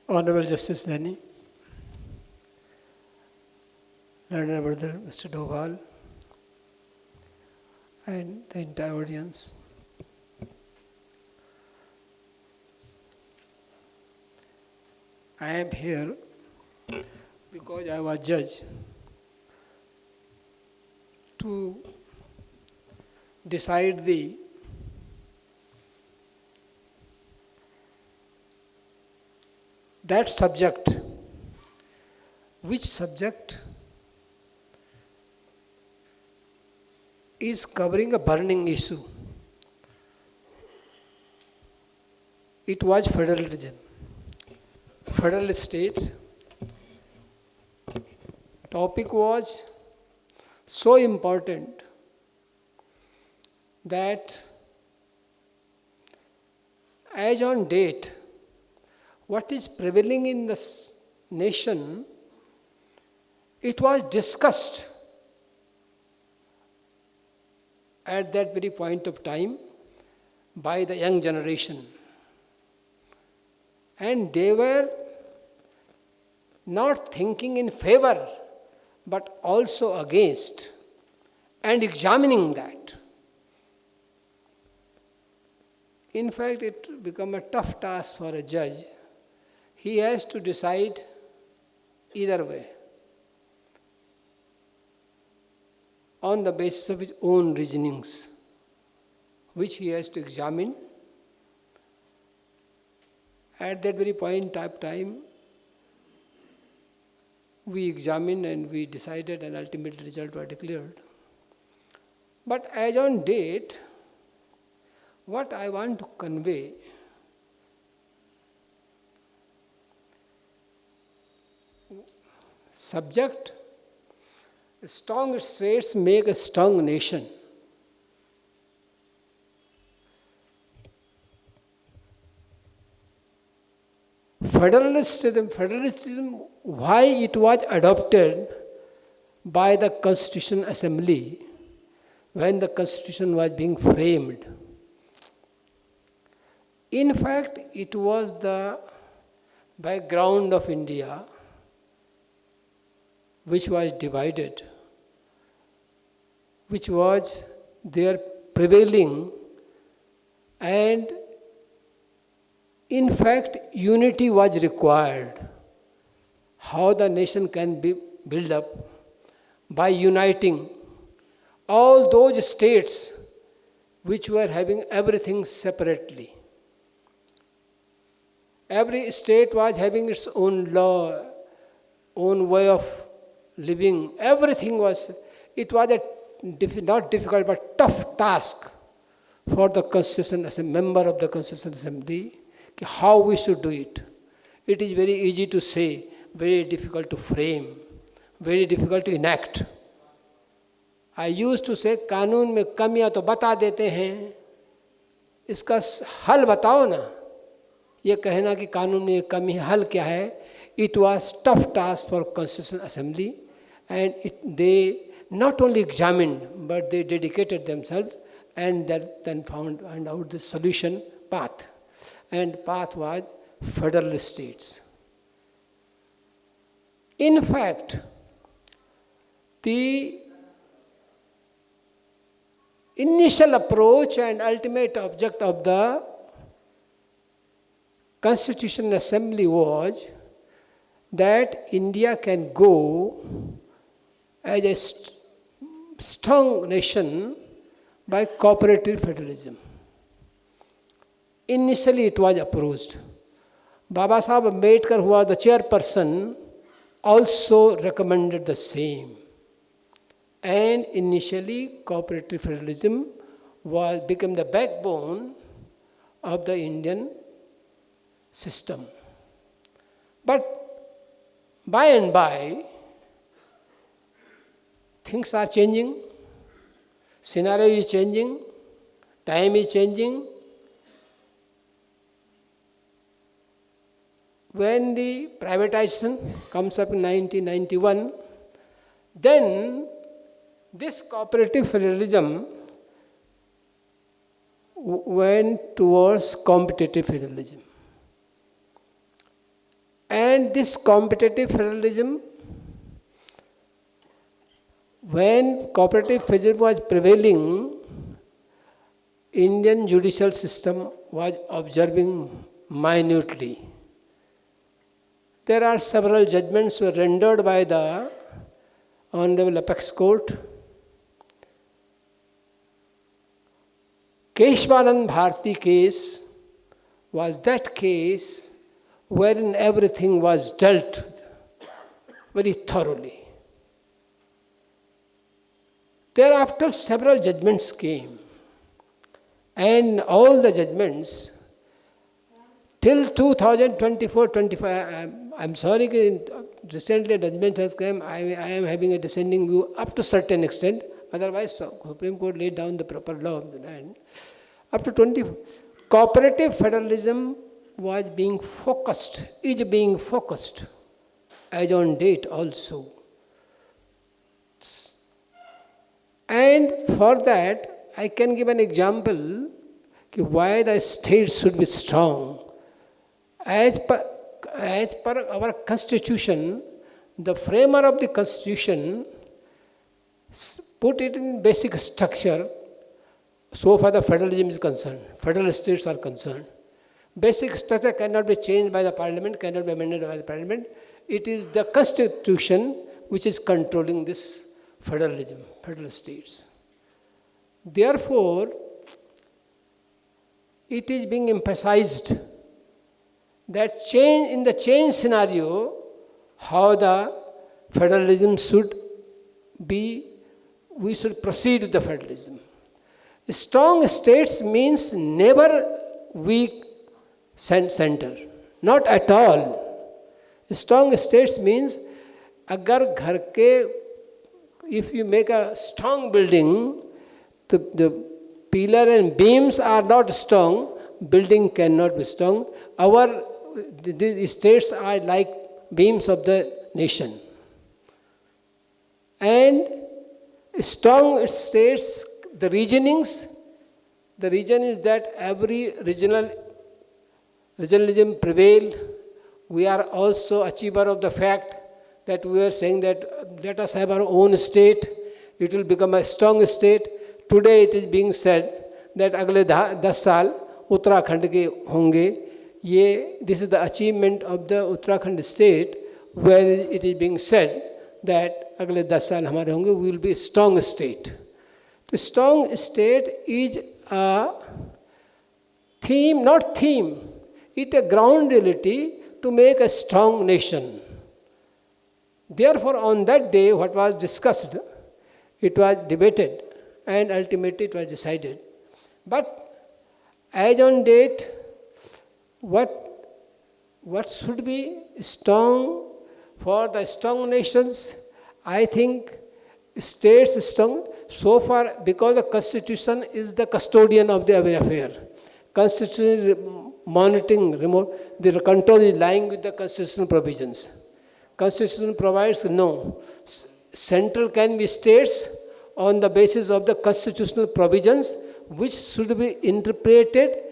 Honorable Justice Dani, Learned Brother Mr. Doval, and the entire audience. I am here because I was judged to decide that subject, which subject is covering a burning issue. It was federalism. Federal state. Topic was so important that as on date, what is prevailing in this nation, it was discussed at that very point of time by the young generation. And they were not thinking in favor, but also against, and examining that. In fact, it became a tough task for a judge. He has to decide either way, on the basis of his own reasonings, which he has to examine. At that very point of time, we examined and we decided, and ultimate result was declared. But as on date, what I want to convey subject, strong states make a strong nation. Federalism, why it was adopted by the Constitution Assembly when the Constitution was being framed. In fact, it was the background of India which was divided, which was there prevailing, and in fact, unity was required. How the nation can be built up? By uniting all those states which were having everything separately. Every state was having its own law, own way of living. Everything was, it was not difficult but tough task for the Constitution as a member of the Constitution Assembly, how we should do it. It is very easy to say, very difficult to frame, very difficult to enact. I used to say, कानून में कमियां तो बता देते हैं, इसका हल बताओ ना. ये कहना कि कानून में एक कमी है, हल क्या है? It was tough task for Constitutional Assembly, and they not only examined, but they dedicated themselves, and then found out the solution path. And the path was federal states. In fact, the initial approach and ultimate object of the Constitutional Assembly was that India can go as a strong nation by cooperative federalism. Initially it was approached. Baba Saheb Ambedkar, who was the chairperson, also recommended the same. And initially cooperative federalism became the backbone of the Indian system. But by and by, things are changing, scenario is changing, time is changing. When the privatization comes up in 1991, then this cooperative federalism went towards competitive federalism. And this competitive federalism, when cooperative federalism was prevailing, Indian judicial system was observing minutely. There are several judgments were rendered by the Honorable Apex Court. Keshwanand Bharti case was that case wherein everything was dealt with very thoroughly. Thereafter several judgments came, and all the judgments till 2024-25, I'm sorry, recently a judgment has come, I am having a dissenting view up to a certain extent, otherwise Supreme Court laid down the proper law of the land. Up to 20, cooperative federalism was being focused, is being focused, as on date also. And for that, I can give an example why the state should be strong. As per our constitution, the framer of the constitution put it in basic structure. So far the federalism is concerned, federal states are concerned. Basic structure cannot be changed by the parliament, cannot be amended by the parliament. It is the constitution which is controlling this federalism, federal states. Therefore, it is being emphasized that change in the change scenario, how the federalism should be, we should proceed with the federalism. Strong states means never weak center, not at all. Strong states means agar ghar ke, if you make a strong building, the pillar and beams are not strong, building cannot be strong. The states are like beams of the nation. And strong states, the reason is that every regionalism prevail. We are also achiever of the fact that we are saying that let us have our own state, it will become a strong state. Today it is being said that agle 10 saal Uttarakhand ke honge. This is the achievement of the Uttarakhand state, where it is being said that agle 10 saal hamare honge, we will be a strong state. The strong state is a theme, not theme, it is a ground reality to make a strong nation. Therefore, on that day, what was discussed, it was debated, and ultimately it was decided. But as on date, what should be strong for the strong nations? I think states strong. So far, because the Constitution is the custodian of the every affair. Constitution is monitoring, remote, the control is lying with the constitutional provisions. Constitution provides no. Central can be states on the basis of the constitutional provisions, which should be interpreted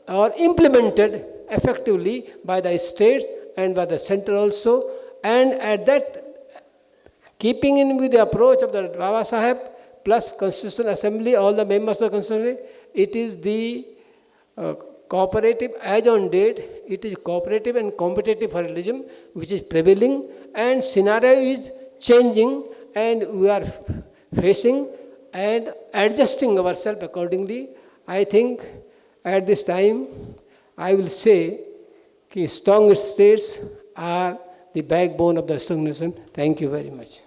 or implemented effectively by the states and by the center also. And at that, keeping in with the approach of the Baba Saheb plus Constitutional Assembly, all the members of the Constitutional Assembly, it is the cooperative, as on date, it is cooperative and competitive federalism which is prevailing, and scenario is changing, and we are facing and adjusting ourselves accordingly. I think at this time, I will say that strong states are the backbone of the strong nation. Thank you very much.